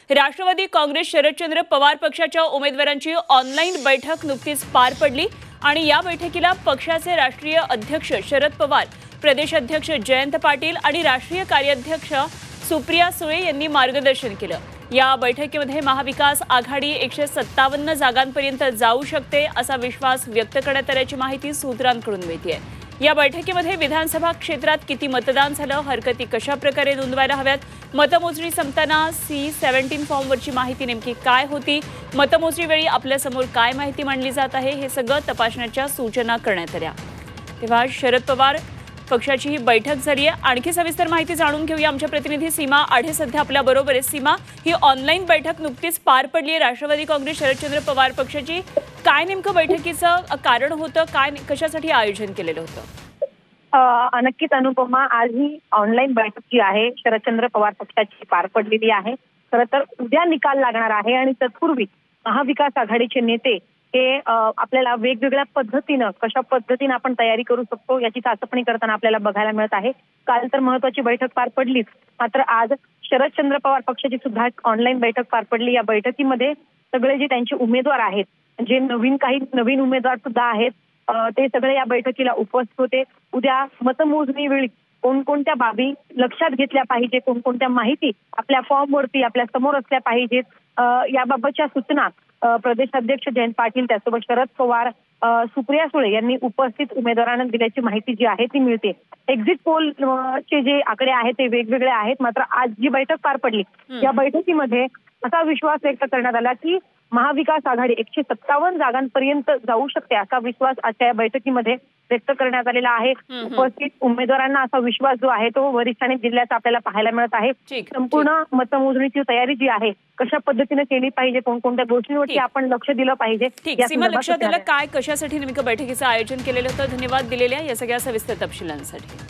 राष्ट्रवादी काँग्रेस शरदचंद्र पवार पक्षाच्या उमेदवारांची ऑनलाईन बैठक नुकतीच पार पडली आणि या बैठकीला पक्षाचे राष्ट्रीय अध्यक्ष शरद पवार, प्रदेश अध्यक्ष जयंत पाटील आणि राष्ट्रीय कार्याध्यक्ष सुप्रिया सुळे यांनी मार्गदर्शन केलं। या बैठकीमध्ये महाविकास आघाडी 157 जागांपर्यंत जाऊ शकते असा विश्वास व्यक्त करण्यात आल्याची माहिती सूत्रांकडून मिळते। या बैठकीमध्ये विधानसभा क्षेत्रात किती मतदान झालं, हरकती कशा प्रकारे नोंदवायला हव्यात, मतमोजणी संपताना C-17 फॉर्मवरची माहिती नेमकी काय होती, मतमोजणीवेळी आपल्यासमोर काय माहिती मांडली जात आहे हे सगळं तपासण्याच्या सूचना करण्यात आल्या। तेव्हा शरद पवार पक्षाची ही बैठक झाली आहे। आणखी सविस्तर माहिती जाणून घेऊया। आमच्या प्रतिनिधी सीमा आढे सध्या आपल्या बरोबर आहे। सीमा, ही ऑनलाईन बैठक नुकतीच पार पडली आहे राष्ट्रवादी काँग्रेस शरदचंद्र पवार पक्षाची। काय नेमकं बैठकीचं कारण होतं, काय कशासाठी आयोजन केलेलं होतं? नक्कीच अनुपमा, आज ही ऑनलाईन बैठक जी आहे शरदचंद्र पवार पक्षाची पार पडलेली आहे। खरं तर उद्या निकाल लागणार आहे आणि तत्पूर्वी महाविकास आघाडीचे नेते हे आपल्याला वेगवेगळ्या पद्धतीनं कशा पद्धतीने आपण तयारी करू शकतो याची चाचपणी करताना आपल्याला बघायला मिळत आहे। काल तर महत्त्वाची बैठक पार पडलीच, मात्र आज शरदचंद्र पवार पक्षाची सुद्धा ऑनलाईन बैठक पार पडली। या बैठकीमध्ये सगळे जे त्यांचे उमेदवार आहेत, जे काही नवीन उमेदवार सुद्धा आहेत, ते सगळे या बैठकीला उपस्थित होते। उद्या मतमोजणी वेळी कोणकोणत्या बाबी लक्षात घेतल्या पाहिजे, कोणकोणत्या माहिती आपल्या फॉर्मवरती आपल्या समोर असल्या पाहिजेत, याबाबतच्या सूचना प्रदेशाध्यक्ष जयंत पाटील, त्यासोबत शरद पवार, सुप्रिया सुळे यांनी उपस्थित उमेदवारांना दिल्याची माहिती जी आहे ती मिळते। एक्झिट पोल चे जे आकडे आहेत ते वेगवेगळे आहेत, मात्र आज जी बैठक पार पडली या बैठकीमध्ये असा विश्वास व्यक्त करण्यात आला की महाविकास आघाडी 157 जागांपर्यंत जाऊ शकते असा विश्वास आजच्या या बैठकीमध्ये व्यक्त करण्यात आलेला आहे। उपस्थित उमेदवारांना असा विश्वास जो आहे तो वरिष्ठांनी दिल्याचा आपल्याला पाहायला मिळत आहे। संपूर्ण मतमोजणीची तयारी जी आहे कशा पद्धतीने केली पाहिजे, कोणकोणत्या गोष्टींवरती आपण लक्ष दिलं पाहिजे, सीमा लक्षात आलं काय कशासाठी नेमकं बैठकीचं आयोजन केलेलं होतं। धन्यवाद दिलेल्या या सगळ्या सविस्तर तपशिलांसाठी।